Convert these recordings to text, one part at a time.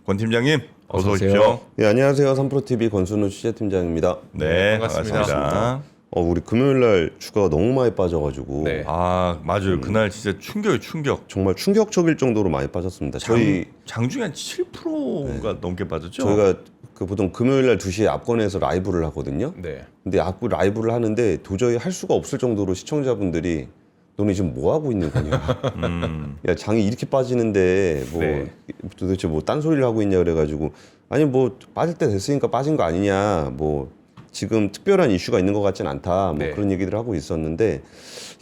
권 팀장님 어서 오세요. 오십시오. 네, 안녕하세요. 3프로TV 권순우 취재팀장입니다. 네, 반갑습니다. 반갑습니다. 우리 금요일날 주가가 너무 많이 빠져가지고 네. 아 맞아요. 그날 진짜 충격이 충격. 정말 충격적일 정도로 많이 빠졌습니다. 저희 장중에 한 7%가 넘게 빠졌죠. 저희가 그 보통 금요일날 2시에 압권에서 라이브를 하거든요. 네. 근데 라이브를 하는데 도저히 할 수가 없을 정도로 시청자분들이 너네 지금 뭐 하고 있는 거냐? 야 장이 이렇게 빠지는데 뭐 네. 도대체 뭐 딴소리를 하고 있냐 그래가지고 아니 뭐 빠질 때 됐으니까 빠진 거 아니냐 뭐 지금 특별한 이슈가 있는 것 같진 않다 뭐 네. 그런 얘기들을 하고 있었는데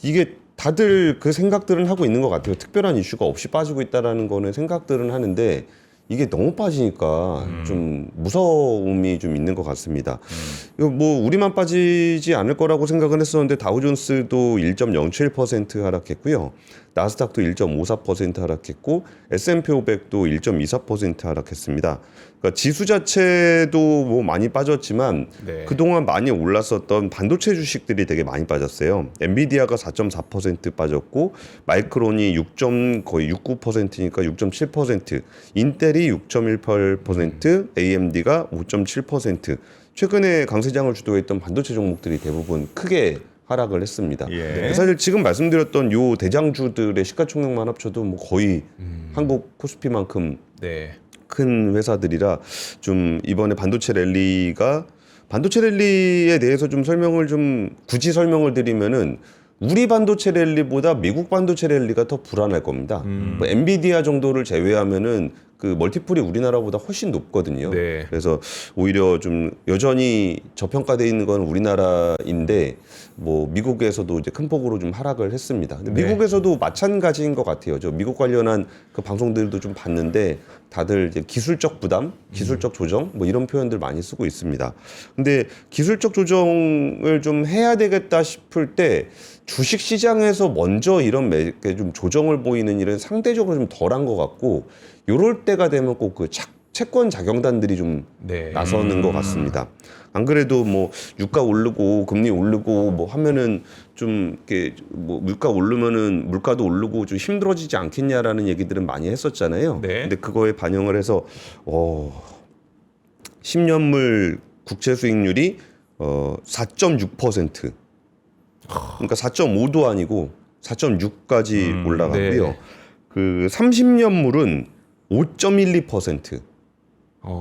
이게 다들 그 생각들은 하고 있는 것 같아요. 특별한 이슈가 없이 빠지고 있다라는 거는 생각들은 하는데 이게 너무 빠지니까 좀 무서움이 좀 있는 것 같습니다. 이거 뭐 우리만 빠지지 않을 거라고 생각은 했었는데 다우존스도 1.07% 하락했고요. 나스닥도 1.54% 하락했고 S&P 500도 1.24% 하락했습니다. 그러니까 지수 자체도 뭐 많이 빠졌지만 네. 그동안 많이 올랐었던 반도체 주식들이 되게 많이 빠졌어요. 엔비디아가 4.4% 빠졌고 마이크론이 거의 69%니까 6.7%, 인텔이 6.18%, AMD가 5.7%. 최근에 강세장을 주도했던 반도체 종목들이 대부분 크게 하락을 했습니다. 예. 사실 지금 말씀드렸던 요 대장주들의 시가총액만 합쳐도 뭐 거의 한국 코스피만큼 네. 큰 회사들이라 좀 이번에 반도체 랠리에 대해서 좀 굳이 설명을 드리면은 우리 반도체 랠리보다 미국 반도체 랠리가 더 불안할 겁니다. 뭐 엔비디아 정도를 제외하면은 그 멀티플이 우리나라보다 훨씬 높거든요. 네. 그래서 오히려 좀 여전히 저평가되어 있는 건 우리나라인데 뭐 미국에서도 이제 큰 폭으로 좀 하락을 했습니다. 근데 네. 미국에서도 마찬가지인 것 같아요. 저 미국 관련한 그 방송들도 좀 봤는데 다들 이제 기술적 부담, 기술적 조정 뭐 이런 표현들 많이 쓰고 있습니다. 근데 기술적 조정을 좀 해야 되겠다 싶을 때 주식 시장에서 먼저 이런 좀 조정을 보이는 일은 상대적으로 좀 덜한 것 같고 요럴 때가 되면 꼭 그 채권 자경단들이 좀 네. 나서는 것 같습니다. 안 그래도 뭐 유가 오르고 금리 오르고 뭐 하면은 좀 이렇게 뭐 물가 오르면은 물가도 오르고 좀 힘들어지지 않겠냐라는 얘기들은 많이 했었잖아요. 네. 근데 그거에 반영을 해서 10년물 국채 수익률이 4.6%. 그러니까 4.5도 아니고 4.6까지 올라갔고요. 네. 그 30년물은 5.12%.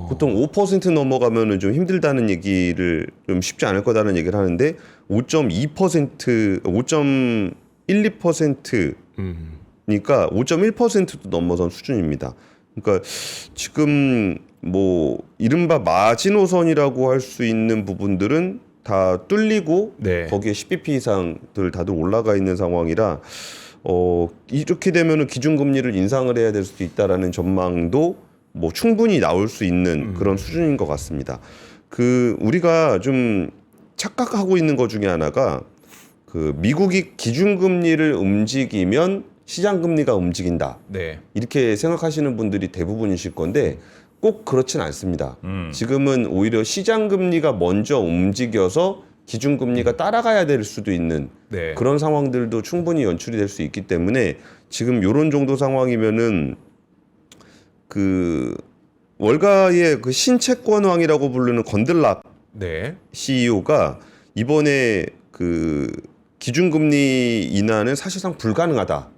보통 5% 넘어가면은 좀 힘들다는 얘기를 좀 쉽지 않을 거다는 얘기를 하는데 5.12%니까 5.1%도 넘어선 수준입니다. 그러니까 지금 뭐 이른바 마지노선이라고 할 수 있는 부분들은 다 뚫리고 네. 거기에 10bp 이상들 다들 올라가 있는 상황이라 이렇게 되면은 기준금리를 인상을 해야 될 수도 있다라는 전망도 뭐 충분히 나올 수 있는 그런 수준인 것 같습니다. 그 우리가 좀 착각하고 있는 것 중에 하나가 그 미국이 기준금리를 움직이면 시장금리가 움직인다. 네. 이렇게 생각하시는 분들이 대부분이실 건데 꼭 그렇진 않습니다. 지금은 오히려 시장금리가 먼저 움직여서 기준금리가 따라가야 될 수도 있는 네. 그런 상황들도 충분히 연출이 될 수 있기 때문에 지금 요런 정도 상황이면은 그 월가의 그 신채권왕이라고 부르는 건들락 네. CEO가 이번에 그 기준금리 인하는 사실상 불가능하다.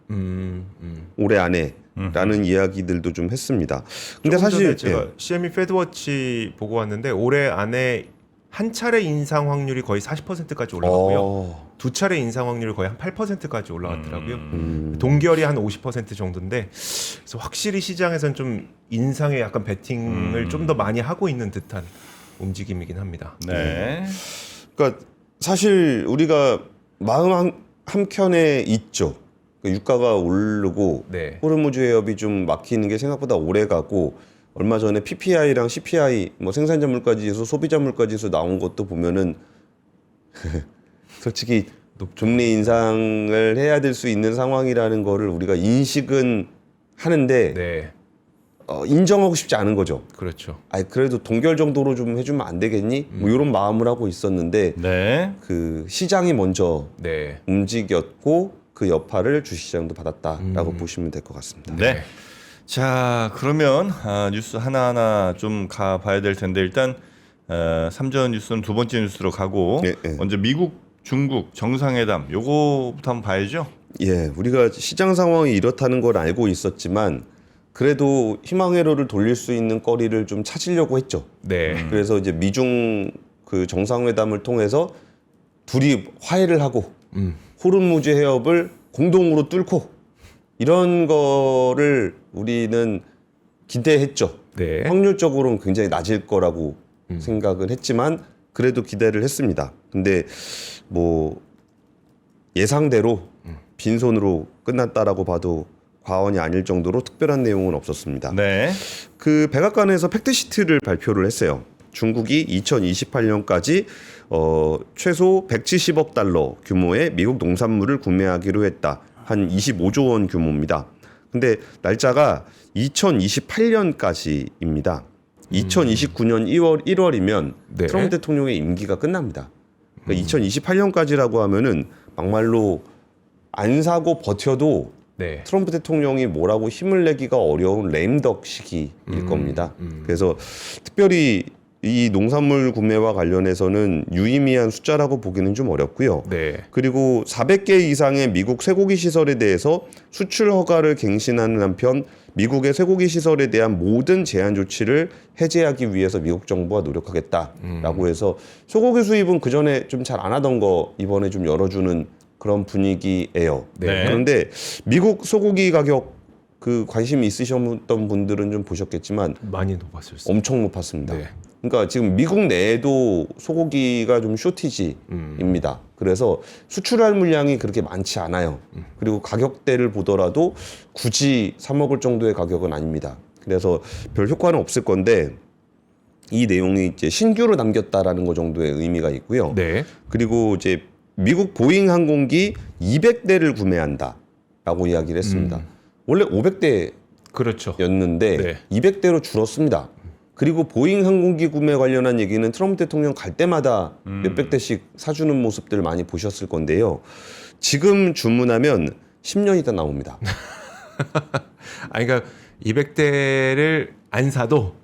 올해 안에라는 이야기들도 좀 했습니다. 근데 조금 전에 사실 제가 CME 패드워치 보고 왔는데 올해 안에 한 차례 인상 확률이 거의 40%까지 올라갔고요. 두 차례 인상 확률이 거의 한 8%까지 올라갔더라고요. 동결이 한 50% 정도인데 그래서 확실히 시장에서는 좀 인상에 약간 베팅을 좀 더 많이 하고 있는 듯한 움직임이긴 합니다. 네. 그러니까 사실 우리가 마음 한켠에 있죠. 그러니까 유가가 오르고 네. 호르무즈 해협이 좀 막히는 게 생각보다 오래 가고 얼마 전에 PPI랑 CPI 뭐 생산자 물가지수, 소비자 물가지수 나온 것도 보면은 솔직히 금리 인상을 해야 될 수 있는 상황이라는 거를 우리가 인식은 하는데 네. 인정하고 싶지 않은 거죠. 그렇죠. 그래도 동결 정도로 좀 해주면 안 되겠니? 뭐 이런 마음을 하고 있었는데 네. 그 시장이 먼저 네. 움직였고 그 여파를 주식시장도 받았다라고 보시면 될 것 같습니다. 네. 자, 그러면 뉴스 하나하나 좀 가봐야 될 텐데 일단 3전 뉴스는 두 번째 뉴스로 가고 네, 네. 먼저 미국, 중국 정상회담 요거부터 한번 봐야죠. 예, 우리가 시장 상황이 이렇다는 걸 알고 있었지만 그래도 희망 회로를 돌릴 수 있는 거리를 좀 찾으려고 했죠. 네. 그래서 이제 미중 그 정상회담을 통해서 둘이 화해를 하고 호르무즈 해협을 공동으로 뚫고 이런 거를 우리는 기대했죠. 네. 확률적으로는 굉장히 낮을 거라고 생각을 했지만 그래도 기대를 했습니다. 근데 뭐 예상대로 빈손으로 끝났다라고 봐도 과언이 아닐 정도로 특별한 내용은 없었습니다. 네. 그 백악관에서 팩트시트를 발표를 했어요. 중국이 2028년까지 최소 170억 달러 규모의 미국 농산물을 구매하기로 했다. 한 25조 원 규모입니다. 근데 날짜가 2028년까지입니다. 2029년 1월이면 네. 트럼프 대통령의 임기가 끝납니다. 그러니까 2028년까지라고 하면은 막말로 안 사고 버텨도 네. 트럼프 대통령이 뭐라고 힘을 내기가 어려운 레임덕 시기일 겁니다. 그래서 특별히 이 농산물 구매와 관련해서는 유의미한 숫자라고 보기는 좀 어렵고요. 네. 그리고 400개 이상의 미국 쇠고기 시설에 대해서 수출 허가를 갱신하는 한편 미국의 쇠고기 시설에 대한 모든 제한 조치를 해제하기 위해서 미국 정부가 노력하겠다라고 해서 소고기 수입은 그전에 좀 잘 안 하던 거 이번에 좀 열어주는 그런 분위기예요. 네. 그런데 미국 소고기 가격 그 관심이 있으셨던 분들은 좀 보셨겠지만 많이 높았을 수. 엄청 높았습니다. 네. 그러니까 지금 미국 내에도 소고기가 좀 쇼티지입니다. 그래서 수출할 물량이 그렇게 많지 않아요. 그리고 가격대를 보더라도 굳이 사 먹을 정도의 가격은 아닙니다. 그래서 별 효과는 없을 건데 이 내용이 이제 신규로 남겼다라는 거 정도의 의미가 있고요. 네. 그리고 이제 미국 보잉 항공기 200대를 구매한다라고 이야기를 했습니다. 원래 500대였는데 그렇죠. 네. 200대로 줄었습니다. 그리고 보잉 항공기 구매 관련한 얘기는 트럼프 대통령 갈 때마다 몇백 대씩 사주는 모습들 많이 보셨을 건데요. 지금 주문하면 10년 있다 나옵니다. 아니 그러니까 200대를 안 사도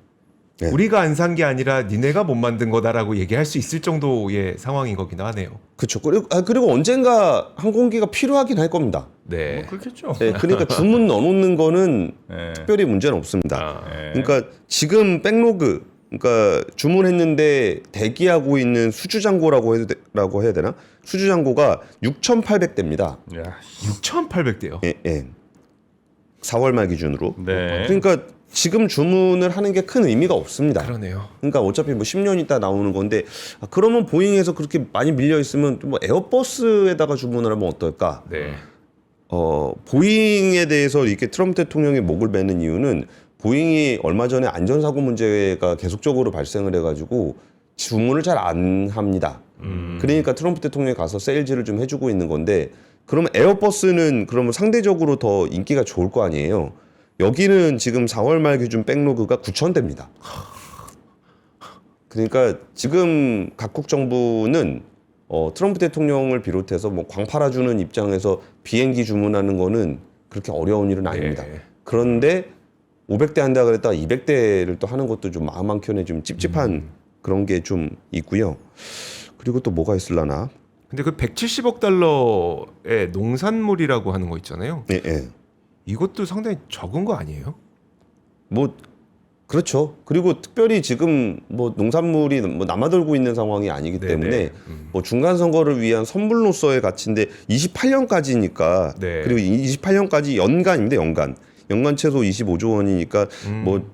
네. 우리가 안 산 게 아니라 니네가 못 만든 거다라고 얘기할 수 있을 정도의 상황인 거긴 하네요. 그렇죠. 그리고 언젠가 항공기가 필요하긴 할 겁니다. 네. 뭐 그렇겠죠. 네, 그러니까 주문 넣어놓는 거는 네. 특별히 문제는 없습니다. 아, 네. 그러니까 지금 백로그, 그러니까 주문했는데 대기하고 있는 수주잔고라고 해야 되나? 수주잔고가 6,800대입니다. 야, 6,800대요. 예, 예. 4월 말 기준으로. 네. 그러니까 지금 주문을 하는 게 큰 의미가 없습니다. 그러네요. 그러니까 어차피 뭐 10년 있다 나오는 건데 그러면 보잉에서 그렇게 많이 밀려 있으면 뭐 에어버스에다가 주문을 하면 어떨까? 네. 보잉에 대해서 이렇게 트럼프 대통령이 목을 매는 이유는 보잉이 얼마 전에 안전사고 문제가 계속적으로 발생을 해가지고 주문을 잘 안 합니다. 그러니까 트럼프 대통령이 가서 세일즈를 좀 해주고 있는 건데 그러면 에어버스는 그러면 상대적으로 더 인기가 좋을 거 아니에요. 여기는 지금 4월 말 기준 백로그가 9,000대입니다. 그러니까 지금 각국 정부는 트럼프 대통령을 비롯해서 뭐 광 팔아주는 입장에서 비행기 주문하는 거는 그렇게 어려운 일은 아닙니다. 네. 그런데 500대 한다 그랬다가 200대를 또 하는 것도 좀 마음 한켠에 좀 찝찝한 그런 게 좀 있고요. 그리고 또 뭐가 있을라나? 근데 그 170억 달러의 농산물이라고 하는 거 있잖아요. 예, 예. 이것도 상당히 적은 거 아니에요? 뭐 그렇죠. 그리고 특별히 지금 뭐 농산물이 뭐 남아돌고 있는 상황이 아니기 네네. 때문에 뭐 중간 선거를 위한 선물로서의 가치인데 28년까지니까 네. 그리고 28년까지 연간입니다. 연간 최소 25조 원이니까 뭐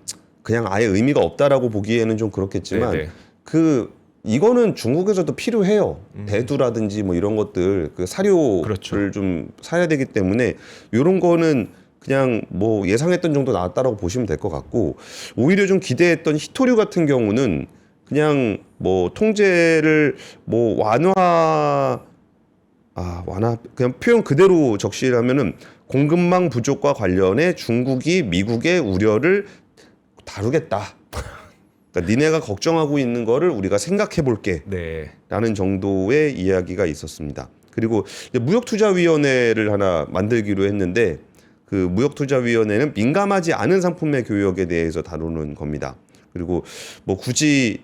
그냥 아예 의미가 없다라고 보기에는 좀 그렇겠지만 네네. 이거는 중국에서도 필요해요. 대두라든지 뭐 이런 것들 그 사료를 그렇죠. 좀 사야 되기 때문에 이런 거는 그냥 뭐 예상했던 정도 나왔다라고 보시면 될 것 같고 오히려 좀 기대했던 히토류 같은 경우는 그냥 뭐 통제를 뭐 완화 그냥 표현 그대로 적시하면은 공급망 부족과 관련해 중국이 미국의 우려를 다루겠다. 그러니까 니네가 걱정하고 있는 거를 우리가 생각해 볼게. 네. 라는 정도의 이야기가 있었습니다. 그리고 무역투자위원회를 하나 만들기로 했는데 그 무역투자위원회는 민감하지 않은 상품의 교역에 대해서 다루는 겁니다. 그리고 뭐 굳이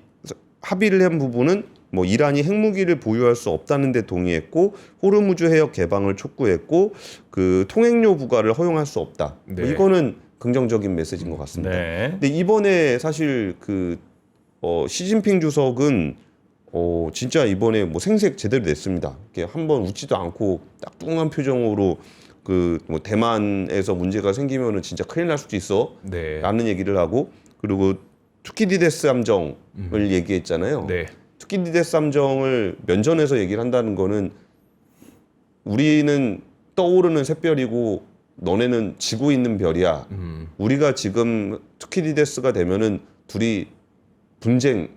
합의를 한 부분은 뭐 이란이 핵무기를 보유할 수 없다는 데 동의했고 호르무즈 해역 개방을 촉구했고 그 통행료 부과를 허용할 수 없다. 네. 이거는 긍정적인 메시지인 것 같습니다. 네. 근데 이번에 사실 그 시진핑 주석은 진짜 이번에 뭐 생색 제대로 냈습니다. 이렇게 한번 웃지도 않고 딱 뚱한 표정으로 그 뭐 대만에서 문제가 생기면은 진짜 큰일 날 수도 있어. 네. 라는 얘기를 하고 그리고 투키디데스 함정을 얘기했잖아요. 네. 투키디데스 함정을 면전에서 얘기를 한다는 거는 우리는 떠오르는 샛별이고 너네는 지고 있는 별이야. 우리가 지금 투키디데스가 되면은 둘이 분쟁,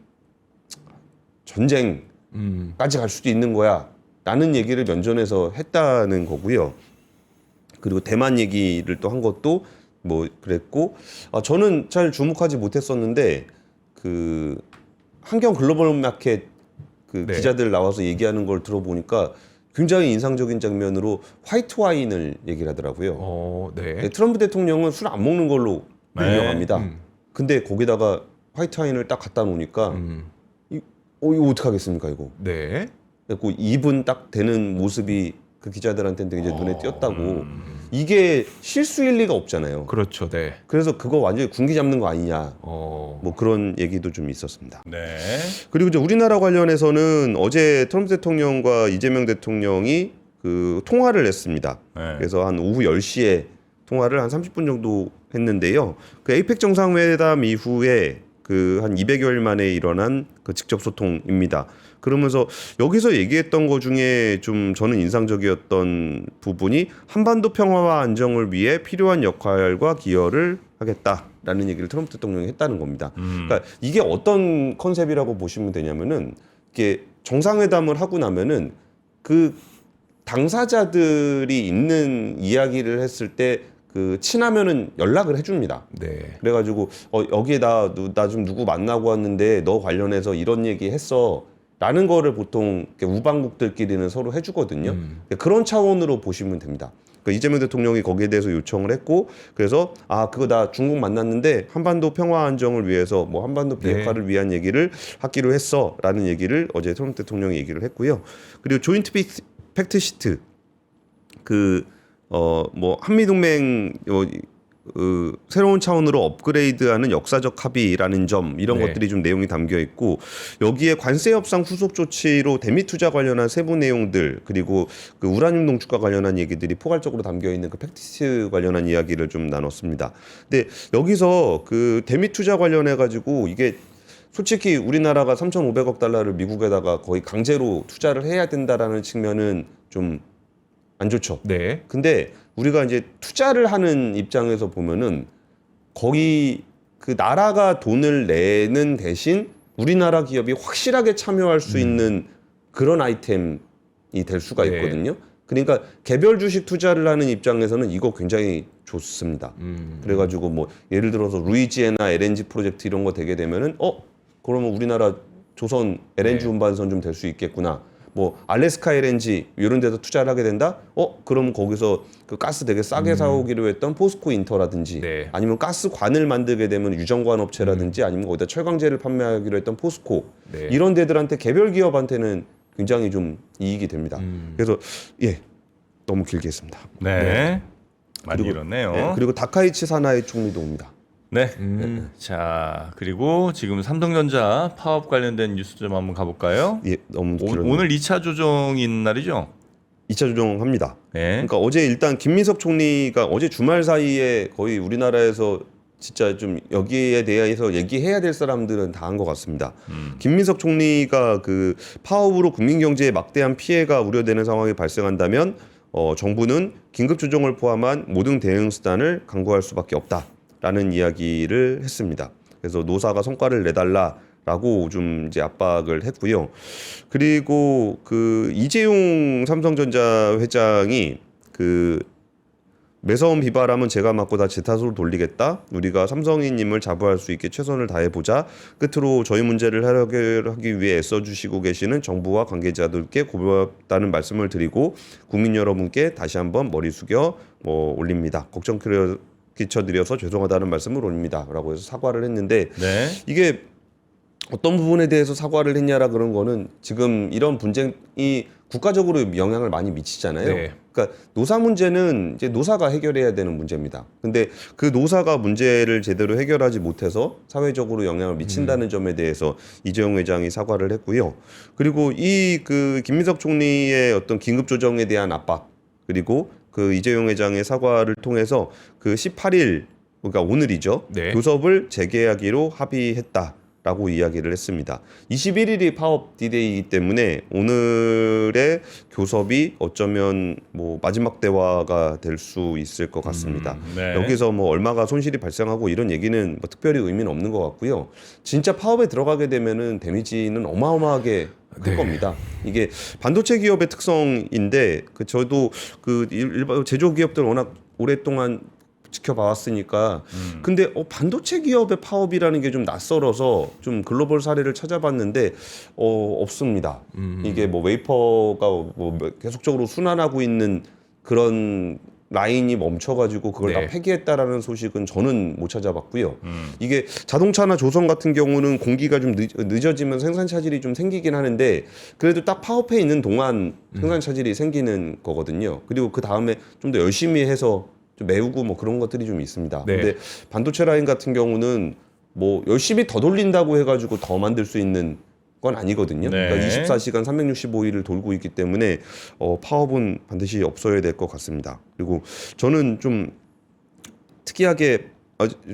전쟁까지 갈 수도 있는 거야. 라는 얘기를 면전에서 했다는 거고요. 그리고 대만 얘기를 또 한 것도 뭐 그랬고 저는 잘 주목하지 못했었는데 그 한경 글로벌 마켓 그 네. 기자들 나와서 얘기하는 걸 들어보니까 굉장히 인상적인 장면으로 화이트 와인을 얘기를 하더라고요. 네. 네, 트럼프 대통령은 술 안 먹는 걸로 네. 유명합니다. 근데 거기다가 화이트 와인을 딱 갖다 놓으니까 이거 어떡하겠습니까 이거. 네. 그리고 2분 딱 되는 모습이 그 기자들한테는 되게 이제 눈에 띄었다고. 이게 실수일 리가 없잖아요. 그렇죠. 네. 그래서 그거 완전히 군기 잡는 거 아니냐. 어. 뭐 그런 얘기도 좀 있었습니다. 네. 그리고 이제 우리나라 관련해서는 어제 트럼프 대통령과 이재명 대통령이 그 통화를 했습니다. 네. 그래서 한 오후 10시에 통화를 한 30분 정도 했는데요. 그 에이펙 정상회담 이후에 그 한 200여일 만에 일어난 그 직접 소통입니다. 그러면서 여기서 얘기했던 것 중에 좀 저는 인상적이었던 부분이 한반도 평화와 안정을 위해 필요한 역할과 기여를 하겠다라는 얘기를 트럼프 대통령이 했다는 겁니다. 그러니까 이게 어떤 컨셉이라고 보시면 되냐면은 이게 정상회담을 하고 나면은 그 당사자들이 있는 이야기를 했을 때 그 친하면은 연락을 해줍니다. 네. 그래가지고 여기에 나 좀 누구 만나고 왔는데 너 관련해서 이런 얘기 했어. 라는 거를 보통 우방국들끼리는 서로 해주거든요. 그런 차원으로 보시면 됩니다. 그러니까 이재명 대통령이 거기에 대해서 요청을 했고, 그래서 그거 나 중국 만났는데 한반도 평화 안정을 위해서 뭐 한반도 비핵화를 위한 얘기를 하기로 했어라는 얘기를 어제 트럼프 대통령이 얘기를 했고요. 그리고 조인트 팩트 시트 뭐 한미동맹 새로운 차원으로 업그레이드하는 역사적 합의라는 점 이런 것들이 좀 내용이 담겨 있고 여기에 관세 협상 후속 조치로 대미 투자 관련한 세부 내용들 그리고 그 우라늄 농축과 관련한 얘기들이 포괄적으로 담겨 있는 그 팩티스 관련한 이야기를 좀 나눴습니다. 근데 여기서 그 대미 투자 관련해 가지고 이게 솔직히 우리나라가 3,500억 달러를 미국에다가 거의 강제로 투자를 해야 된다라는 측면은 좀 안 좋죠. 네. 근데 우리가 이제 투자를 하는 입장에서 보면은 거의 그 나라가 돈을 내는 대신 우리나라 기업이 확실하게 참여할 수 있는 그런 아이템이 될 수가 있거든요. 그러니까 개별 주식 투자를 하는 입장에서는 이거 굉장히 좋습니다. 그래가지고 뭐 예를 들어서 루이지애나 LNG 프로젝트 이런 거 되게 되면은 그러면 우리나라 조선 LNG 운반선 좀 될 수 있겠구나. 뭐 알래스카 LNG 이런 데서 투자를 하게 된다? 그럼 거기서 그 가스 되게 싸게 사오기로 했던 포스코 인터라든지 아니면 가스관을 만들게 되면 유정관 업체라든지 아니면 거기다 철강제를 판매하기로 했던 포스코 이런 데들한테 개별 기업한테는 굉장히 좀 이익이 됩니다. 그래서 너무 길게 했습니다. 네. 많이 그리고, 길었네요. 그리고 다카이치 사나이 총리도 옵니다. 네. 자, 그리고 지금 삼성전자 파업 관련된 뉴스 좀 한번 가볼까요? 너무 길었네요. 오늘 2차 조정이 있는 날이죠? 2차 조정합니다. 네. 그러니까 어제 일단 김민석 총리가 어제 주말 사이에 거의 우리나라에서 진짜 좀 여기에 대해서 얘기해야 될 사람들은 다 한 것 같습니다. 김민석 총리가 그 파업으로 국민 경제에 막대한 피해가 우려되는 상황이 발생한다면 정부는 긴급 조정을 포함한 모든 대응 수단을 강구할 수밖에 없다라는 이야기를 했습니다. 그래서 노사가 성과를 내달라라고 좀 이제 압박을 했고요. 그리고 그 이재용 삼성전자 회장이 그 매서운 비바람은 제가 맞고 다 제 탓으로 돌리겠다. 우리가 삼성이님을 자부할 수 있게 최선을 다해보자. 끝으로 저희 문제를 해결하기 위해 애써주시고 계시는 정부와 관계자들께 고맙다는 말씀을 드리고 국민 여러분께 다시 한번 머리 숙여 올립니다. 걱정 끼쳐드려서 죄송하다는 말씀을 올립니다. 라고 해서 사과를 했는데 네. 이게 어떤 부분에 대해서 사과를 했냐라 그런 거는 지금 이런 분쟁이 국가적으로 영향을 많이 미치잖아요. 네. 그러니까 노사 문제는 이제 노사가 해결해야 되는 문제입니다. 근데 그 노사가 문제를 제대로 해결하지 못해서 사회적으로 영향을 미친다는 점에 대해서 이재용 회장이 사과를 했고요. 그리고 이 그 김민석 총리의 어떤 긴급 조정에 대한 압박 그리고 그 이재용 회장의 사과를 통해서 그 18일 그러니까 오늘이죠. 네. 교섭을 재개하기로 합의했다. 라고 이야기를 했습니다. 21일이 파업 디데이이기 때문에 오늘의 교섭이 어쩌면 마지막 대화가 될 수 있을 것 같습니다. 네. 여기서 얼마가 손실이 발생하고 이런 얘기는 특별히 의미는 없는 것 같고요. 진짜 파업에 들어가게 되면은 데미지는 어마어마하게 클 네. 겁니다. 이게 반도체 기업의 특성인데 저도 일반 제조 기업들 워낙 오랫동안 지켜봐왔으니까 근데 반도체 기업의 파업이라는 게 좀 낯설어서 좀 글로벌 사례를 찾아봤는데 없습니다. 이게 웨이퍼가 계속적으로 순환하고 있는 그런 라인이 멈춰가지고 그걸 네. 다 폐기했다라는 소식은 저는 못 찾아봤고요. 이게 자동차나 조선 같은 경우는 공기가 좀 늦어지면 생산 차질이 좀 생기긴 하는데 그래도 딱 파업해 있는 동안 생산 차질이 생기는 거거든요. 그리고 그 다음에 좀 더 열심히 해서 좀 메우고 그런 것들이 좀 있습니다. 네. 근데 반도체 라인 같은 경우는 열심히 더 돌린다고 해가지고 더 만들 수 있는 건 아니거든요. 네. 그러니까 24시간 365일을 돌고 있기 때문에 파업은 반드시 없어야 될 것 같습니다. 그리고 저는 좀 특이하게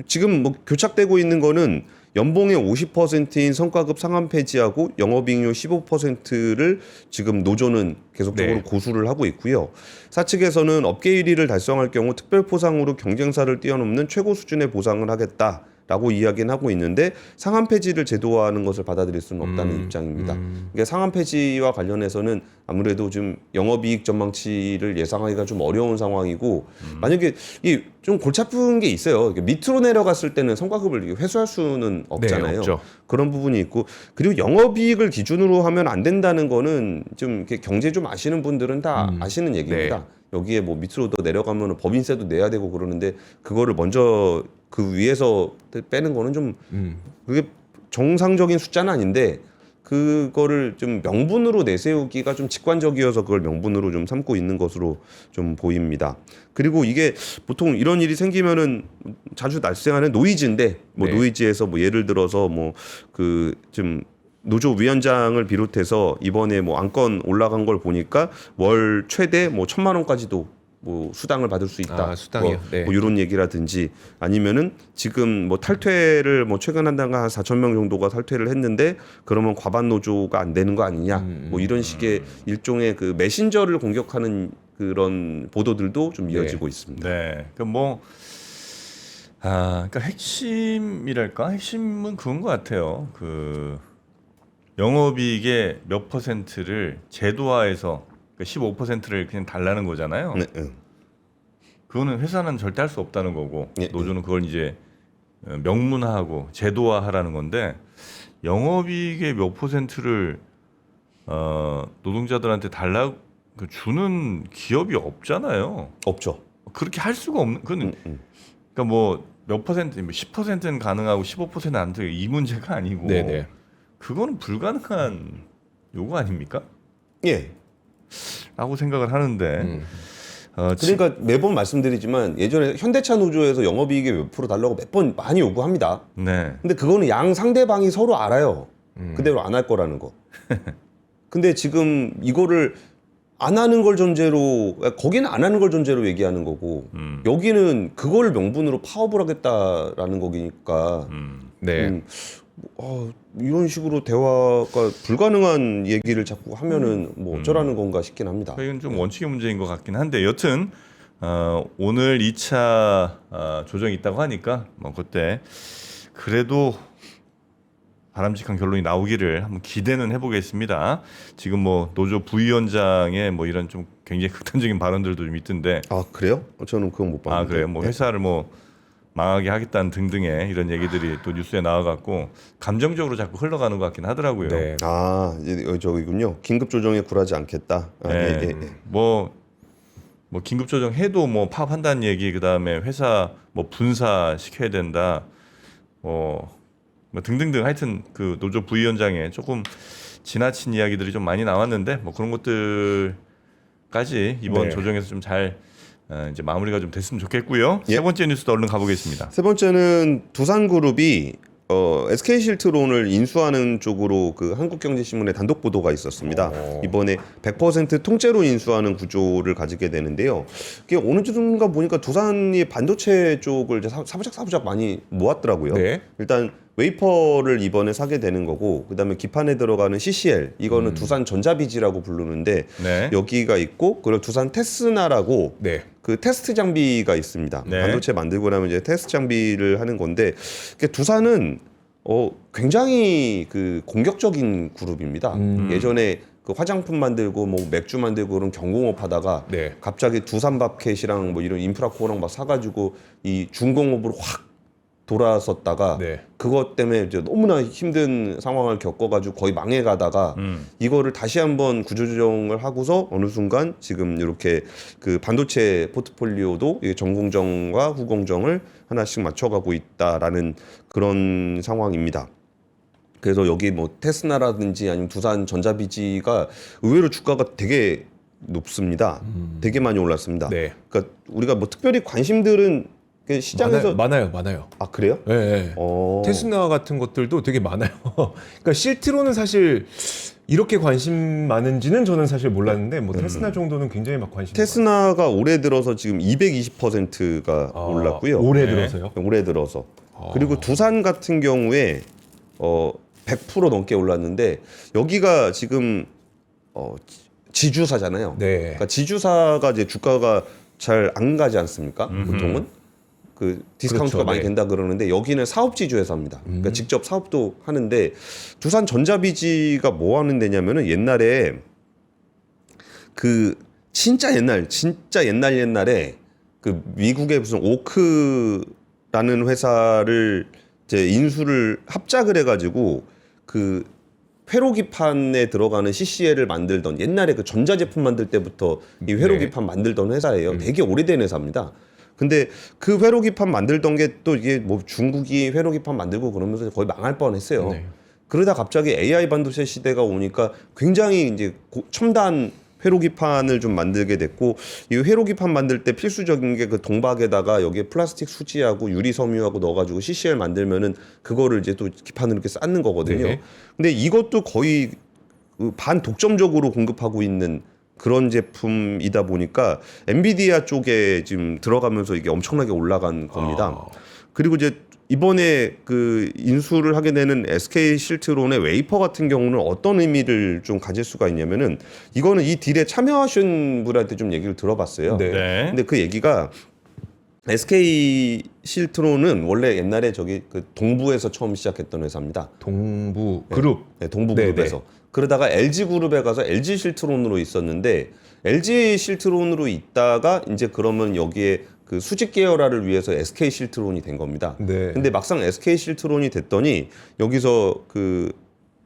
지금 교착되고 있는 거는 연봉의 50%인 성과급 상한 폐지하고 영업이익률 15%를 지금 노조는 계속적으로 네. 고수를 하고 있고요. 사측에서는 업계 1위를 달성할 경우 특별 포상으로 경쟁사를 뛰어넘는 최고 수준의 보상을 하겠다라고 이야기는 하고 있는데 상한 폐지를 제도화하는 것을 받아들일 수는 없다는 입장입니다. 그러니까 상한 폐지와 관련해서는 아무래도 좀 영업이익 전망치를 예상하기가 좀 어려운 상황이고 만약에 좀 골치 아픈 게 있어요. 밑으로 내려갔을 때는 성과급을 회수할 수는 없잖아요. 네, 없죠. 그런 부분이 있고 그리고 영업이익을 기준으로 하면 안 된다는 거는 좀 이렇게 경제 좀 아시는 분들은 다 아시는 얘기입니다. 여기에 밑으로 더 내려가면 법인세도 내야 되고 그러는데 그거를 먼저 그 위에서 빼는 거는 좀 그게 정상적인 숫자는 아닌데 그거를 좀 명분으로 내세우기가 좀 직관적이어서 그걸 명분으로 좀 삼고 있는 것으로 좀 보입니다. 그리고 이게 보통 이런 일이 생기면은 자주 발생하는 노이즈인데 네. 노이즈에서 예를 들어서 좀 노조 위원장을 비롯해서 이번에 안건 올라간 걸 보니까 월 최대 1,000만 원까지도 수당을 받을 수 있다. 수당이요? 네. 이런 얘기라든지 아니면은 지금 탈퇴를 최근 한 달간 한 4,000명 정도가 탈퇴를 했는데 그러면 과반 노조가 안 되는 거 아니냐? 이런 식의 일종의 그 메신저를 공격하는 그런 보도들도 좀 이어지고 있습니다. 네. 그러니까 핵심은 그건 것 같아요. 영업이익의 몇 퍼센트를 제도화해서 15%를 그냥 달라는 거잖아요. 네. 그거는 회사는 절대 할 수 없다는 거고 네. 노조는 그걸 이제 명문화하고 제도화하라는 건데 영업이익의 몇 퍼센트를 노동자들한테 주는 기업이 없잖아요. 없죠. 그렇게 할 수가 없는 그건 그러니까 몇 퍼센트 10%는 가능하고 15%는 안 돼. 이 문제가 아니고 네네. 그거는 불가능한 요구 아닙니까? 예. 라고 생각을 하는데 그러니까 매번 말씀드리지만 예전에 현대차 노조에서 영업이익의 몇 프로 달라고 몇 번 많이 요구합니다. 네. 근데 그거는 양 상대방이 서로 알아요. 그대로 안 할 거라는 거. 근데 지금 이거를 안 하는 걸 전제로 거기는 안 하는 걸 전제로 얘기하는 거고 여기는 그걸 명분으로 파업을 하겠다라는 거니까 네. 이런 식으로 대화가 불가능한 얘기를 자꾸 하면은 어쩌라는 건가 싶긴 합니다. 이건 좀 원칙의 문제인 것 같긴 한데 여튼 오늘 2차 조정이 있다고 하니까 그때 그래도 바람직한 결론이 나오기를 한번 기대는 해보겠습니다. 지금 뭐 노조 부위원장의 뭐 이런 좀 굉장히 극단적인 발언들도 좀 있던데. 아 그래요? 저는 그건 못 봤는데. 아 그래요? 뭐 회사를 뭐 망하게 하겠다는 등등의 이런 얘기들이 또 뉴스에 나와갖고 감정적으로 자꾸 흘러가는 것 같긴 하더라고요. 네. 아 저기군요. 긴급 조정에 굴하지 않겠다. 아, 네. 뭐 긴급 조정해도 뭐 파업한다는 얘기, 그 다음에 회사 뭐 분사 시켜야 된다, 뭐 등등등 하여튼 그 노조 부위원장의 조금 지나친 이야기들이 좀 많이 나왔는데 뭐 그런 것들까지 이번 네. 조정에서 좀 잘 이제 마무리가 좀 됐으면 좋겠고요. 예. 세 번째 뉴스도 얼른 가보겠습니다. 세 번째는 두산그룹이 SK실트론을 인수하는 쪽으로 그 한국경제신문에 단독 보도가 있었습니다. 이번에 100% 통째로 인수하는 구조를 가지게 되는데요. 이게 어느 정도인가 보니까 두산이 반도체 쪽을 이제 사부작 많이 모았더라고요. 네. 일단 웨이퍼를 이번에 사게 되는 거고, 그다음에 기판에 들어가는 CCL 이거는 두산 전자비지라고 부르는데 네. 여기가 있고, 그리고 두산 테스나라고 네. 그 테스트 장비가 있습니다. 네. 반도체 만들고 나면 이제 테스트 장비를 하는 건데, 두산은 굉장히 그 공격적인 그룹입니다. 예전에 그 화장품 만들고 뭐 맥주 만들고 그런 경공업 하다가 네. 갑자기 두산밥켓이랑 뭐 이런 인프라코어랑 막 사가지고 이 중공업으로 확 돌아섰다가 네. 그것 때문에 이제 너무나 힘든 상황을 겪어가지고 거의 망해가다가 이거를 다시 한번 구조조정을 하고서 어느 순간 지금 이렇게 그 반도체 포트폴리오도 전공정과 후공정을 하나씩 맞춰가고 있다라는 그런 상황입니다. 그래서 여기 뭐 테스나라든지 아니면 두산 전자비지가 의외로 주가가 되게 높습니다. 되게 많이 올랐습니다. 네. 그러니까 우리가 뭐 특별히 관심들은 그 시장에서 많아요. 아 그래요? 네. 테스나 같은 것들도 되게 많아요. 그러니까 실트로는 사실 이렇게 관심 많은지는 저는 사실 몰랐는데 뭐 테스나 정도는 굉장히 막 관심. 테스나가 올해 들어서 지금 220%가 올랐고요. 올해 네. 들어서요? 올해 들어서. 그리고 두산 같은 경우에 100% 넘게 올랐는데 여기가 지금 지주사잖아요. 네. 그러니까 지주사가 이제 주가가 잘 안 가지 않습니까? 보통은 그 디스카운트가 그렇죠, 많이 네. 된다 그러는데 여기는 사업지주 회사입니다. 그러니까 직접 사업도 하는데 두산 전자비지가 뭐 하는 데냐면은 옛날에 그 진짜 옛날에 그 미국의 무슨 오크라는 회사를 이제 인수를 합작을 해가지고 그 회로기판에 들어가는 CCL을 만들던 옛날에 그 전자제품 만들 때부터 이 회로기판 만들던 회사예요. 되게 오래된 회사입니다. 근데 그 회로기판 만들던 게 또 이게 뭐 중국이 회로기판 만들고 그러면서 거의 망할 뻔했어요. 네. 그러다 갑자기 AI 반도체 시대가 오니까 굉장히 이제 첨단 회로기판을 좀 만들게 됐고, 이 회로기판 만들 때 필수적인 게 그 동박에다가 여기에 플라스틱 수지하고 유리 섬유하고 넣어가지고 CCL 만들면은 그거를 이제 또 기판으로 이렇게 쌓는 거거든요. 네. 근데 이것도 거의 반독점적으로 공급하고 있는 그런 제품이다 보니까 엔비디아 쪽에 지금 들어가면서 이게 엄청나게 올라간 겁니다. 그리고 이제 이번에 그 인수를 하게 되는 SK 실트론의 웨이퍼 같은 경우는 어떤 의미를 좀 가질 수가 있냐면은, 이거는 이 딜에 참여하신 분한테 좀 얘기를 들어봤어요. 네. 네. 근데 그 얘기가 SK 실트론은 원래 옛날에 저기 그 동부에서 처음 시작했던 회사입니다. 동부 그룹. 네, 동부그룹에서. 그러다가 LG그룹에 가서 LG 실트론으로 있었는데, LG 실트론으로 있다가 이제 그러면 여기에 그 수직 계열화를 위해서 SK 실트론이 된 겁니다. 네. 근데 막상 SK 실트론이 됐더니 여기서 그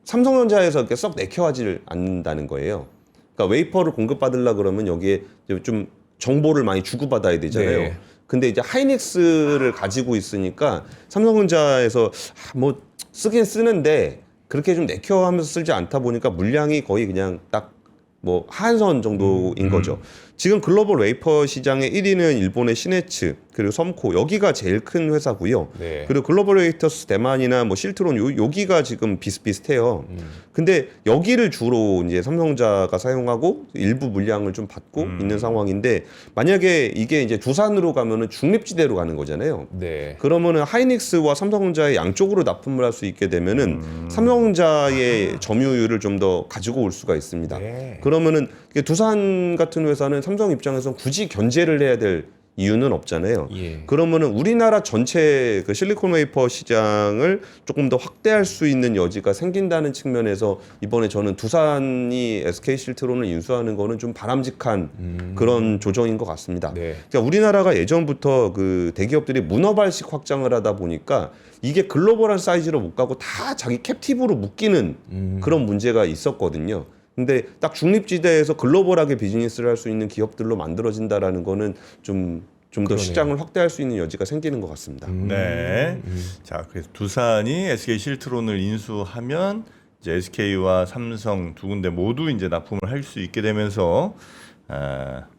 삼성전자에서 이렇게 썩 내켜하지 않는다는 거예요. 그러니까 웨이퍼를 공급받으려 그러면 여기에 좀 정보를 많이 주고받아야 되잖아요. 네. 근데 이제 하이닉스를 가지고 있으니까 삼성전자에서 뭐 쓰긴 쓰는데 그렇게 좀 내켜하면서 쓰지 않다 보니까 물량이 거의 그냥 딱 뭐 하한선 정도인 거죠. 지금 글로벌 웨이퍼 시장의 1위는 일본의 시네츠, 그리고 섬코, 여기가 제일 큰 회사고요. 네. 그리고 글로벌 웨이터스 대만이나 뭐 실트론 여기가 지금 비슷비슷해요. 근데 여기를 주로 이제 삼성전자가 사용하고 일부 물량을 좀 받고 있는 상황인데, 만약에 이게 이제 두산으로 가면은 중립지대로 가는 거잖아요. 네. 그러면은 하이닉스와 삼성전자의 양쪽으로 납품을 할 수 있게 되면은 삼성전자의 점유율을 좀 더 가지고 올 수가 있습니다. 네. 그러면은 두산 같은 회사는 삼성 입장에서 굳이 견제를 해야 될 이유는 없잖아요. 예. 그러면은 우리나라 전체 그 실리콘 웨이퍼 시장을 조금 더 확대할 수 있는 여지가 생긴다는 측면에서 이번에 저는 두산이 SK 실트론을 인수하는 거는 좀 바람직한 그런 조정인 것 같습니다. 네. 그러니까 우리나라가 예전부터 그 대기업들이 문어발식 확장을 하다 보니까 이게 글로벌한 사이즈로 못 가고 다 자기 캡티브로 묶이는 그런 문제가 있었거든요. 근데 딱 중립지대에서 글로벌하게 비즈니스를 할 수 있는 기업들로 만들어진다라는 거는 좀 더 그러네요. 시장을 확대할 수 있는 여지가 생기는 것 같습니다. 네. 자, 그래서 두산이 SK 실트론을 인수하면 이제 SK와 삼성 두 군데 모두 이제 납품을 할 수 있게 되면서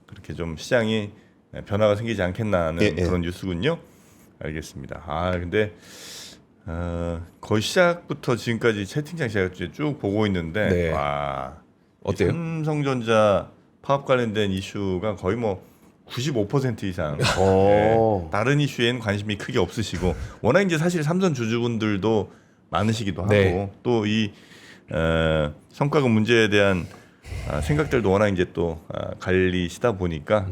그렇게 좀 시장이 변화가 생기지 않겠나 하는 예, 예. 그런 뉴스군요. 알겠습니다. 근데 거의 시작부터 지금까지 채팅창 제가 쭉 보고 있는데 네. 와, 어때요? 삼성전자 파업 관련된 이슈가 거의 뭐 95% 이상 다른 이슈에는 관심이 크게 없으시고 워낙 이제 사실 삼성 주주분들도 많으시기도 하고 네. 또 이 성과급 문제에 대한 생각들도 워낙 이제 또 갈리시다 보니까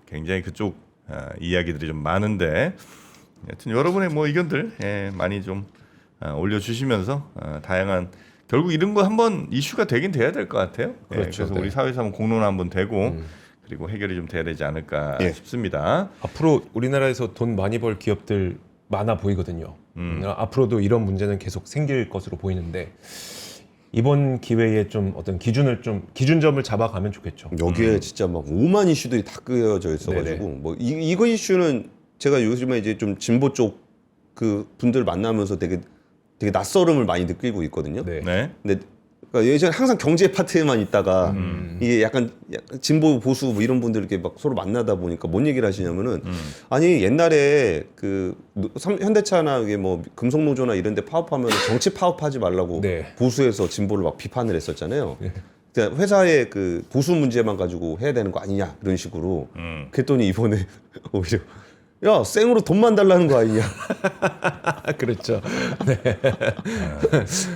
굉장히 그쪽 이야기들이 좀 많은데 하여튼 여러분의 뭐 의견들 많이 좀 올려주시면서 다양한 결국 이런 거 한번 이슈가 되긴 돼야 될 것 같아요. 그렇죠. 그래서 네. 우리 사회에서 한번 공론 한번 되고 그리고 해결이 좀 돼야 되지 않을까 예. 싶습니다. 앞으로 우리나라에서 돈 많이 벌 기업들 많아 보이거든요. 앞으로도 이런 문제는 계속 생길 것으로 보이는데 이번 기회에 좀 어떤 기준점을 잡아가면 좋겠죠. 여기에 진짜 막 오만 이슈들이 다 끄여져 있어가지고 네네. 뭐 이거 이슈는 제가 요즘에 이제 좀 진보 쪽 그 분들 만나면서 되게 낯설음을 많이 느끼고 있거든요. 네. 네. 근데 그러니까 예전에 항상 경제 파트에만 있다가 이게 약간 진보 보수 뭐 이런 분들 이렇게 막 서로 만나다 보니까 뭔 얘기를 하시냐면은 아니 옛날에 그 현대차나 이게 뭐 금속노조나 이런데 파업하면 정치 파업하지 말라고 네. 보수에서 진보를 막 비판을 했었잖아요. 그러니까 회사의 그 보수 문제만 가지고 해야 되는 거 아니냐 이런 식으로. 그랬더니 이번에 오히려 야 생으로 돈만 달라는 거 아니냐. 그렇죠.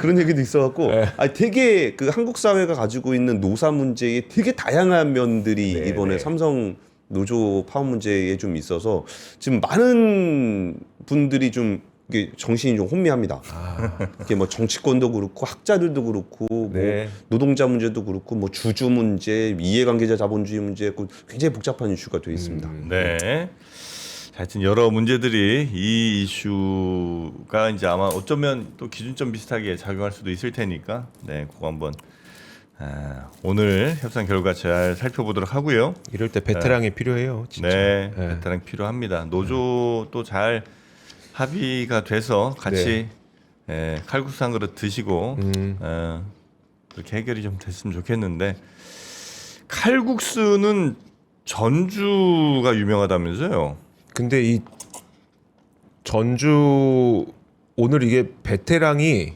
그런 얘기도 있어갖고 아니 되게 그 한국 사회가 가지고 있는 노사 문제에 되게 다양한 면들이 네, 이번에 네. 삼성 노조 파업 문제에 좀 있어서 지금 많은 분들이 좀 이게 정신이 좀 혼미합니다. 이게 뭐 정치권도 그렇고 학자들도 그렇고 네. 뭐 노동자 문제도 그렇고 뭐 주주 문제, 이해관계자 자본주의 문제 굉장히 복잡한 이슈가 되어 있습니다. 네. 하여튼 여러 문제들이 이 이슈가 이제 아마 어쩌면 또 기준점 비슷하게 작용할 수도 있을 테니까 그거 한번 오늘 협상 결과 잘 살펴보도록 하고요. 이럴 때 베테랑이 필요해요. 진짜. 네, 베테랑 필요합니다. 노조 또 잘 합의가 돼서 같이 칼국수 한 그릇 드시고 그렇게 해결이 좀 됐으면 좋겠는데 칼국수는 전주가 유명하다면서요? 근데 이 전주 오늘 이게 베테랑이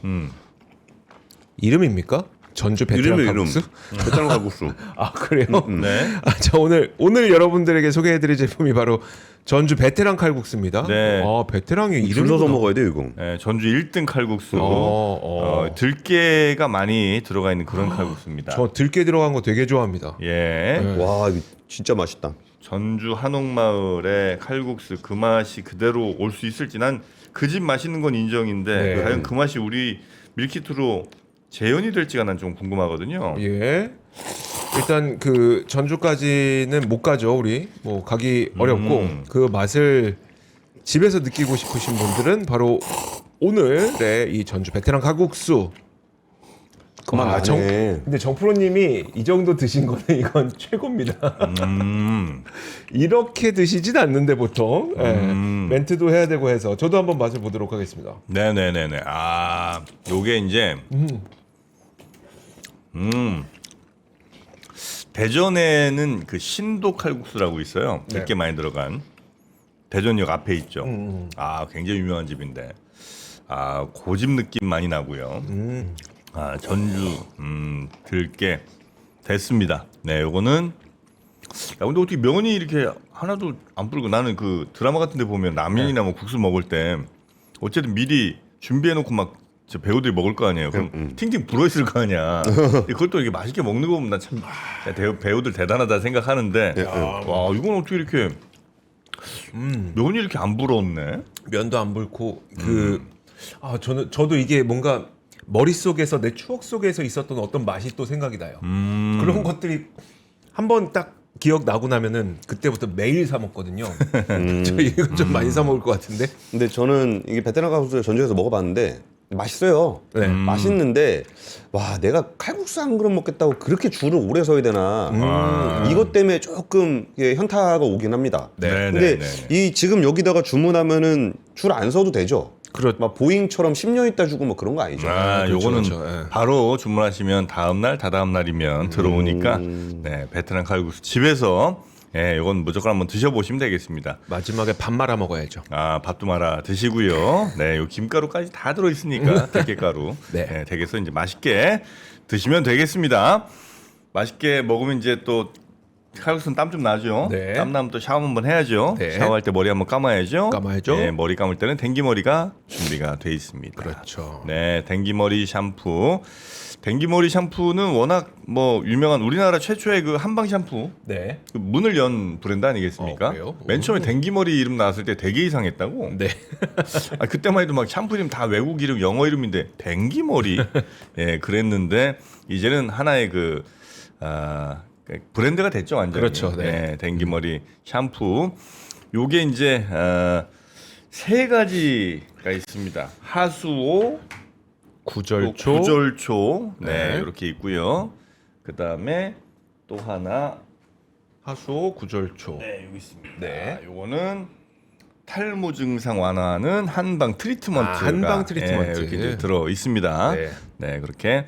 이름입니까? 전주 베테랑 이름이 칼국수? 베테랑 칼국수. 아 그래요? 네. 자 오늘 여러분들에게 소개해드릴 제품이 바로 전주 베테랑 칼국수입니다. 네. 아 베테랑이 줄 이름이 서서 먹어야 돼요 이거. 네, 전주 1등 칼국수. 어. 들깨가 많이 들어가 있는 그런 칼국수입니다. 저 들깨 들어간 거 되게 좋아합니다. 예. 와 이거 진짜 맛있다. 전주 한옥마을의 칼국수 그 맛이 그대로 올 수 있을지 난 그 집 맛있는 건 인정인데 네. 과연 그 맛이 우리 밀키트로 재현이 될지가 난 좀 궁금하거든요. 예. 일단 그 전주까지는 못 가죠 우리 뭐 가기 어렵고 그 맛을 집에서 느끼고 싶으신 분들은 바로 오늘의 이 전주 베테랑 칼국수. 그만 와, 나네. 근데 정프로님이 이 정도 드신 거는 이건 최고입니다. 이렇게 드시진 않는데 보통 멘트도 해야 되고 해서 저도 한번 맛을 보도록 하겠습니다. 네네네네. 요게 이제 대전에는 그 신도 칼국수라고 있어요. 네. 들깨 많이 들어간 대전역 앞에 있죠. 굉장히 유명한 집인데 고집 느낌 많이 나고요. 전주 들깨 됐습니다. 네, 요거는 근데 어떻게 면이 이렇게 하나도 안 불고 나는 그 드라마 같은 데 보면 라면이나 뭐 국수 먹을 때 어쨌든 미리 준비해 놓고 막 배우들이 먹을 거 아니에요. 그럼 팅팅 불어 있을 거 아니야. 그것도 이렇게 맛있게 먹는 거 보면 난 참 배우들 대단하다 생각하는데 와, 이건 어떻게 이렇게 면이 이렇게 안 부러웠네. 면도 안 불고 저도 이게 뭔가 머릿속에서 내 추억 속에서 있었던 어떤 맛이 또 생각이 나요. 그런 것들이 한번 딱 기억 나고 나면은 그때부터 매일 사 먹거든요. 저 이거 좀 많이 사 먹을 것 같은데. 근데 저는 이게 베테랑 가수 전주에서 먹어봤는데 맛있어요. 네. 맛있는데 와 내가 칼국수 한 그릇 먹겠다고 그렇게 줄을 오래 서야 되나 이것 때문에 조금 이게 현타가 오긴 합니다. 네. 근데 네. 이 지금 여기다가 주문하면은 줄 안 서도 되죠. 막 보잉처럼 10년 있다 주고 뭐 그런 거 아니죠. 요거는 그렇죠. 예. 바로 주문하시면 다음날, 다다음 날이면 들어오니까 네, 베트남 칼국수 집에서 요건 무조건 한번 드셔보시면 되겠습니다. 마지막에 밥 말아 먹어야죠. 밥도 말아 드시고요. 네, 요 김가루까지 다 들어있으니까 들깨가루. 네. 네, 댁에서 이제 맛있게 드시면 되겠습니다. 맛있게 먹으면 이제 또 칼국수는 땀 좀 나죠. 네. 땀 나면 또 샤워 한번 해야죠. 네. 샤워할 때 머리 한번 감아야죠. 감아야죠. 네, 머리 감을 때는 댕기머리가 준비가 돼 있습니다. 그렇죠. 네, 댕기머리 샴푸. 댕기머리 샴푸는 워낙 뭐 유명한 우리나라 최초의 그 한방 샴푸. 네. 그 문을 연 브랜드 아니겠습니까? 그래요? 맨 처음에 댕기머리 이름 나왔을 때 되게 이상했다고. 네. 그때만 해도 막 샴푸 이름 다 외국 이름, 영어 이름인데 댕기머리. 그랬는데 이제는 하나의 그 브랜드가 됐죠, 완전히. 그렇죠, 네. 댕기머리 샴푸. 요게 이제 세 가지가 있습니다. 하수오, 구절초. 구절초, 네, 네. 이렇게 있고요. 그 다음에 또 하나, 하수오, 구절초. 네, 여기 있습니다. 네. 요거는 탈모 증상 완화하는 한방 트리트먼트가 한방 트리트먼트. 이렇게 이제 들어 있습니다. 네. 네, 그렇게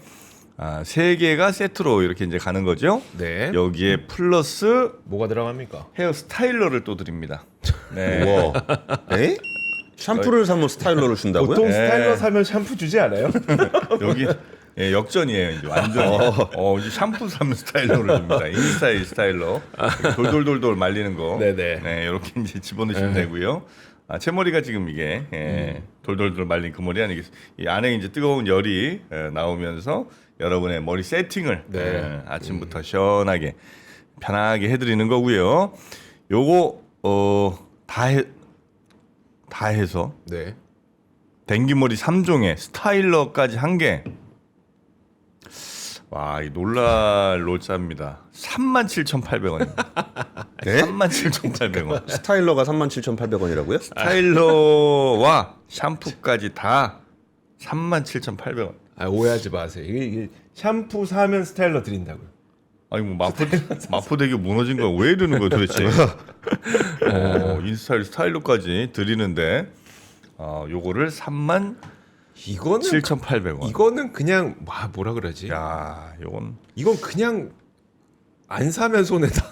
세 개가 세트로 이렇게 이제 가는 거죠. 네. 여기에 플러스 뭐가 들어갑니까? 헤어 스타일러를 또 드립니다. 네. 우와. 에? 샴푸를 사면 스타일러를 준다고요? 보통 네. 스타일러 사면 샴푸 주지 않아요? 여기 역전이에요. 이제 완전히. 이제 샴푸 사면 스타일러를 줍니다. 인스타일 스타일러. 돌돌돌돌 말리는 거. 네네. 네, 이렇게 이제 집어넣으시면 되고요. 제 머리가 지금 이게 돌돌돌 말린 그 머리 아니겠습니까? 이 안에 이제 뜨거운 열이 나오면서 여러분의 머리 세팅을 네. 아침부터 시원하게 편하게 해드리는 거고요. 요거 다 해서 네. 댕기머리 3종에 스타일러까지 한 개. 와, 이 놀랄 놀자입니다. 37,800원입니다. 네? 37,800원. 스타일러가 37,800원이라고요? 스타일러와 샴푸까지 다 37,800원. 오해하지 마세요. 이게 샴푸 사면 스타일러 드린다고요. 아니 뭐 마포대교 무너진 거 왜 이러는 거야 도대체? 인스타일 스타일러까지 드리는데 요거를 37,800원. 이거는 그냥 뭐라 그러지? 야, 이건 그냥 안 사면 손해다.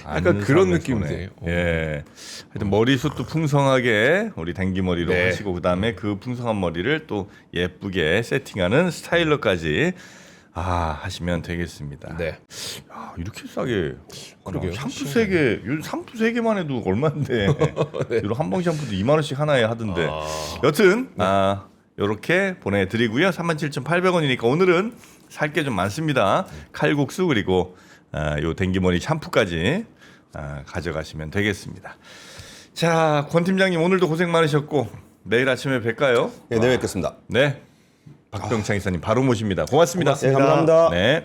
약간 그런 느낌이에요. 하여튼 머리숱도 풍성하게 우리 댕기머리로 네. 하시고 그다음에 그 풍성한 머리를 또 예쁘게 세팅하는 스타일러까지 하시면 되겠습니다. 네. 야, 이렇게 싸게. 그러게요. 샴푸 3개, 샴푸 3개만 해도 얼마인데. 이런 한방 샴푸도 2만 원씩 하나에 하던데. 여튼 요렇게 보내드리고요. 37,800원이니까 오늘은 살 게 좀 많습니다. 칼국수 그리고 요 댕기머리 샴푸까지 가져가시면 되겠습니다. 자, 권 팀장님 오늘도 고생 많으셨고 내일 아침에 뵐까요? 네, 내일 뵙겠습니다. 네, 박병창 이사님 바로 모십니다. 고맙습니다. 네, 감사합니다. 네.